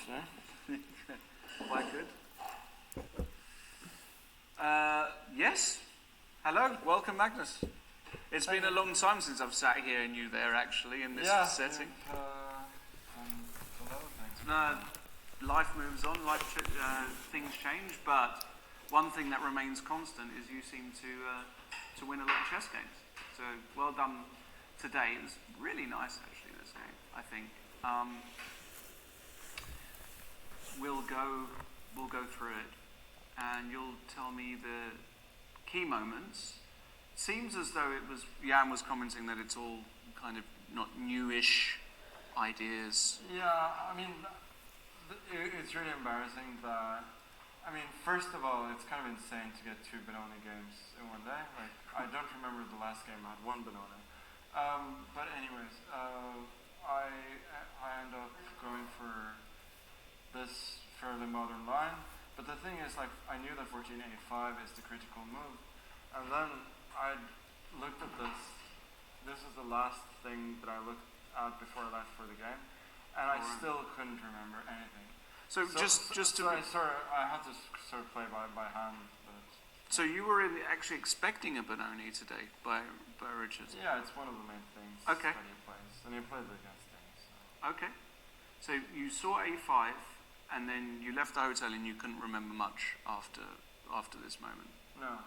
today. Quite good. Yes. Hello. Welcome, Magnus. It's been a long time since I've sat here and you there, actually, in this setting. No, life moves on, things change, but one thing that remains constant is you seem to win a lot of chess games. So well done today. It was really nice, actually, this game, I think. We'll go through it, and you'll tell me the key moments. Seems as though Jan was commenting that it's all kind of not newish ideas. Yeah, I mean, it's really embarrassing that, I mean, first of all, it's kind of insane to get 2 Benoni games in one day. Like, I don't remember the last game I had 1 Benoni. But anyways, I end up going for this fairly modern line. But the thing is, like, I knew that 14a5 is the critical move. And then I looked at this. This is the last thing that I looked at before I left for the game. And I still couldn't remember anything. So I had to sort of play by hand. But so you were actually expecting a Benoni today by Richard? Yeah, it's one of the main things that he plays. And he plays against things. So. Okay. So you saw a5, and then you left the hotel and you couldn't remember much after this moment? No.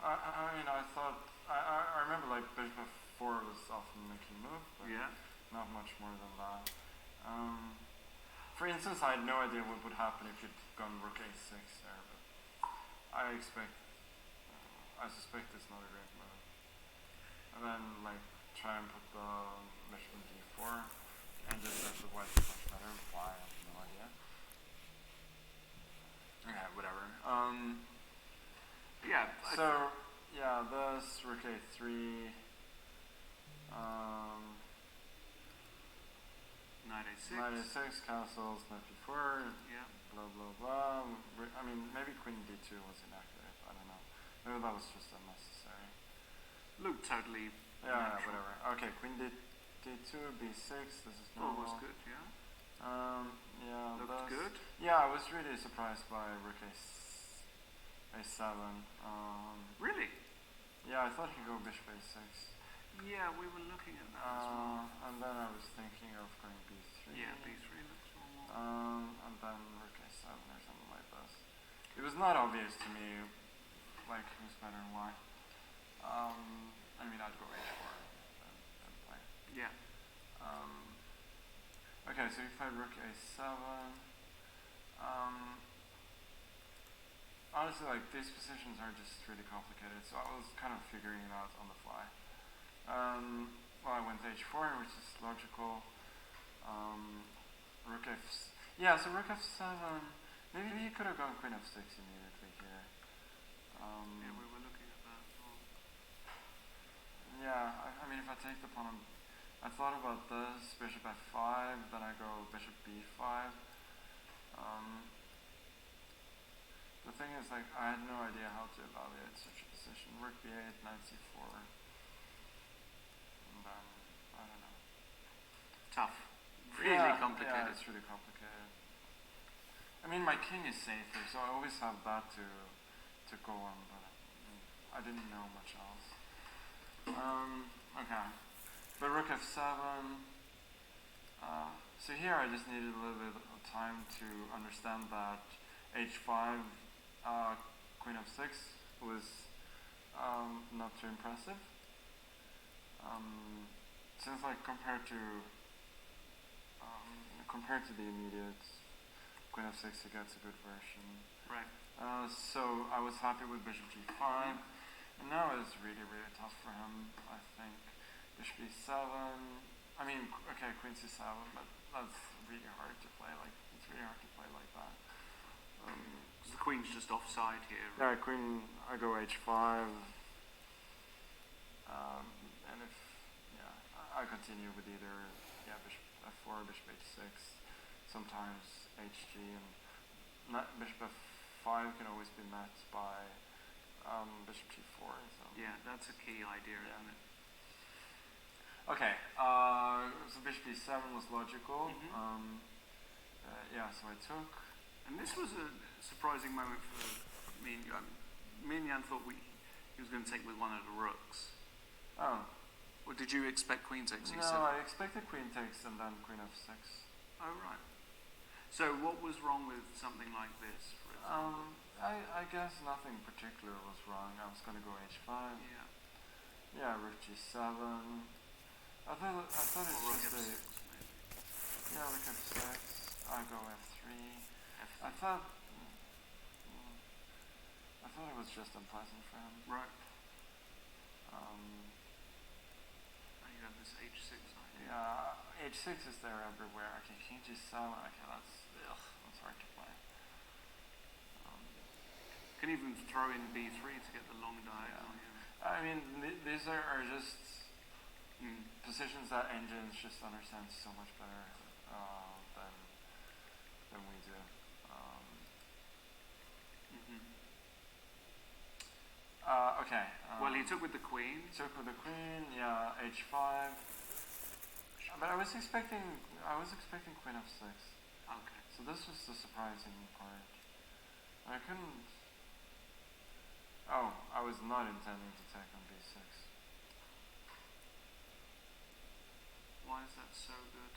I mean, I thought, I remember like bishop f4 was often the key move, but not much more than that. For instance, I had no idea what would happen if you'd gone rook a6 there, but I suspect it's not a great move. And then like try and put the bishop in d4, and just let the white is much better. Why? I have no idea. Okay, whatever. This rook a3. Knight a6. Knight a6, castles, knight b4. Yeah. Blah blah blah. I mean, maybe queen d2 was inaccurate. I don't know. Maybe that was just unnecessary. Looked totally. Yeah, whatever. Okay, queen d2, b6. This is normal. Was good. Yeah. Looked good. Yeah, I was really surprised by rook a7. Really? Yeah, I thought he'd go bishop a6. Yeah, we were looking at that as well. And then I was thinking of going b3. Yeah, b3 looks normal. And then rook a7 or something like this. It was not obvious to me, like, who's better and why. I mean, I'd go h4 and play. Yeah. Okay, so if I rook a7, honestly, like, these positions are just really complicated, so I was kind of figuring it out on the fly. I went h4, which is logical. Rook f... Yeah, so rook f7, maybe he could have gone queen f6 immediately here. Yeah, we were looking at that as well. Yeah, I mean, if I take the pawn, I thought about this, bishop f5, then I go bishop b5. The thing is, like, I had no idea how to evaluate such a position. Rook b8, knight c4. And then, I don't know. Tough. Really complicated. Yeah, it's really complicated. I mean, my king is safer, so I always have that to go on, but I didn't know much else. Okay. But rook f7. So here I just needed a little bit of time to understand that h5, queen f6 was not too impressive. Since, like, compared to the immediate queen f6, he gets a good version. Right. So I was happy with bishop g5, and now it's really, really tough for him, I think. Bishop e7, I mean, okay, queen c7, but that's really hard to play, like, it's really hard to play like that. The queen's just offside here. Yeah, queen, I go h5, and if, I continue with either, bishop f4, bishop h6, sometimes hg, and bishop f5 can always be met by bishop g4. So. Yeah, that's a key idea, isn't it? Okay, so bishop e7 was logical. Yeah, so I took. And this was a surprising moment for me and Jan. Me and Jan thought he was going to take with one of the rooks. Oh. Or did you expect queen takes e7? No, I expected queen takes and then queen f6. Oh, right. So what was wrong with something like this, for example? I guess nothing particular was wrong. I was going to go h5. Yeah. Yeah, rook g7. I thought it's Or rook just f6, a... maybe. Yeah, rook f6. I go f3. F3. I thought it was just unpleasant for him. Right. You have this h6 idea. Yeah, h6 is there everywhere. Okay, king g7. Okay, that's hard to play. Can even throw in b3 to get the long diagonal. Yeah. I mean, these are just positions that engines just understand so much better than we do. Okay. Well, he took with the queen. Took with the queen. Yeah, h5. But I was expecting queen f6. Okay. So this was the surprising part. I couldn't. Oh, I was not intending to take on b6. Why is that so good?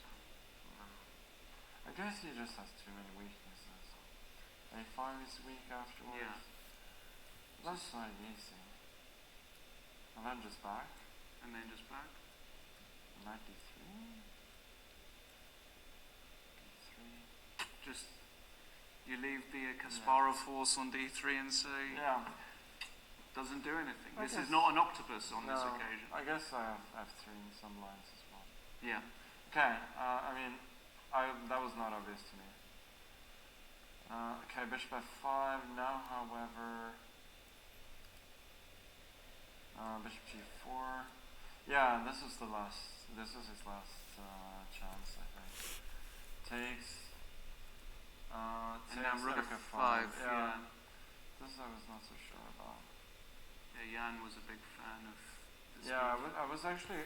I guess he just has too many weaknesses. a5 is weak afterwards. Yeah. That's not easy. And then just back. And then just back. Knight d3. d3. Just you leave the Kasparov force on d3 and say doesn't do anything. This is not an octopus on this occasion. I guess I have f3 in some lines as well. Yeah. Okay. I mean, that was not obvious to me. Okay, bishop f5. Now, however. Bishop g4. Yeah, this is his last chance, I think. Takes. And now rook f5. Yeah. This I was not so sure about. Yeah, Jan was a big fan of this. Yeah, I was actually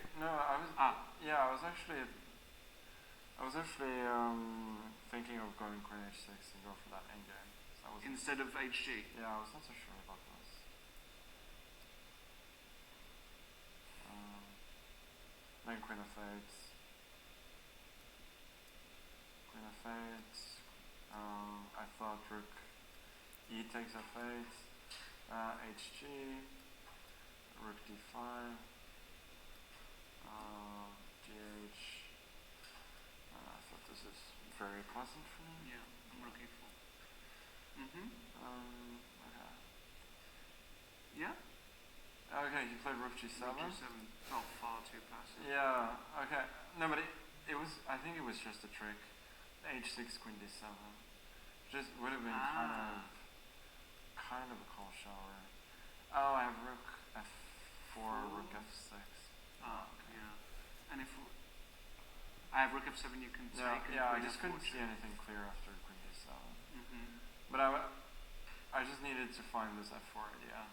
thinking of going queen h6 and go for that endgame. So instead of hg. Yeah, I was not so sure about this. Then queen f8. Queen f8. I thought rook e takes f8. Hg. Rook d5. Gh. I thought this is very pleasant for me. Yeah, rook e4. Okay. Yeah? Okay, he played rook g7. Rook g7 felt far too passive. Yeah, okay. No, but it was, I think it was just a trick. h6, queen d7. Just would have been kind of a cold shower. Oh, I have rook f4, rook f6. Okay. Yeah. And if I have rook f7, you can take. Yeah, I just couldn't see anything clear after queen d7. But I just needed to find this f4 idea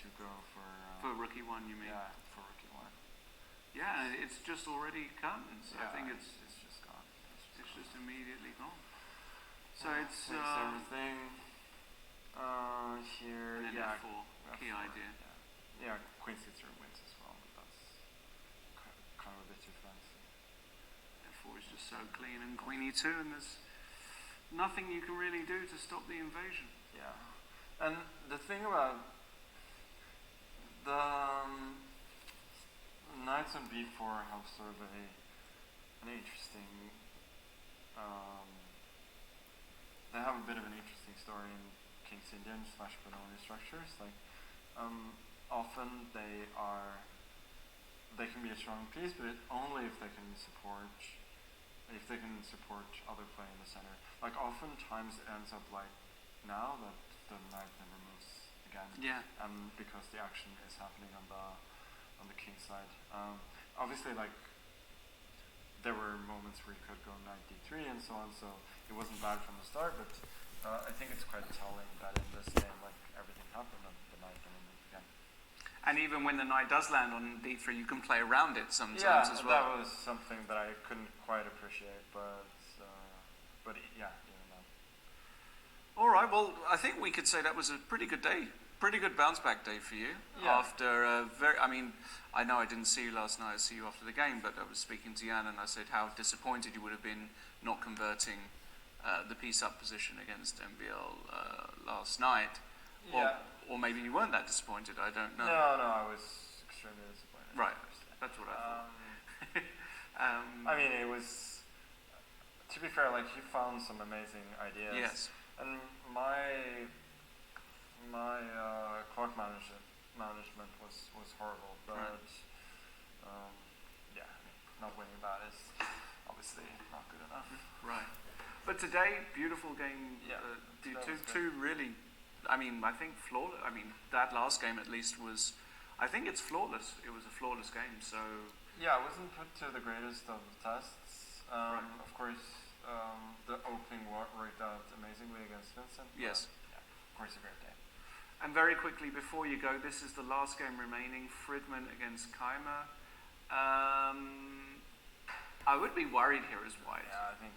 to go for rook e1, you mean? Yeah, for rook e1. Yeah, it's just already come. So I think it's just gone. It's just immediately gone. So it's everything here. And then Yeah, f4, key idea. Yeah, queen c3 wins as well, but that's kind of a bit too fancy. f4 is just so clean, and queen e2, and there's nothing you can really do to stop the invasion. Yeah, and the thing about the knights on b4 have sort of an interesting. They have a bit of an interesting story in King's Indian / Benoni structures. Like, often they can be a strong piece, but only if they can support other play in the center. Like, oftentimes it ends up like now that the knight never moves again. Yeah. Because the action is happening on the king side. Obviously, like, there were moments where you could go knight d3 and so on, so it wasn't bad from the start, but I think it's quite telling that in this game, like, everything happened and the knight never moved again. And even when the knight does land on d3, you can play around it sometimes as well. That was something that I couldn't quite appreciate, but but yeah, even then. All right, well, I think we could say that was a pretty good day. Pretty good bounce back day for you. Yeah. After a very, I mean, I know I didn't see you last night, I see you after the game, but I was speaking to Jan and I said how disappointed you would have been not converting the piece-up position against MBL last night. Yeah. Or maybe you weren't that disappointed, I don't know. No, I was extremely disappointed. Right, that's what I thought. I mean, it was, to be fair, like, he found some amazing ideas. Yes. And my clock management was horrible, but yeah, not winning that is obviously not good enough. Right. But today, beautiful game. Yeah, two really, I mean, I think flawless. I mean, that last game at least was, I think it's flawless. It was a flawless game, so. Yeah, it wasn't put to the greatest of tests. Of course, the opening worked out amazingly against Vincent. Yes. Yeah, of course, a great day. And very quickly, before you go, this is the last game remaining, Fridman against Keimer. I would be worried here as white. Yeah, I think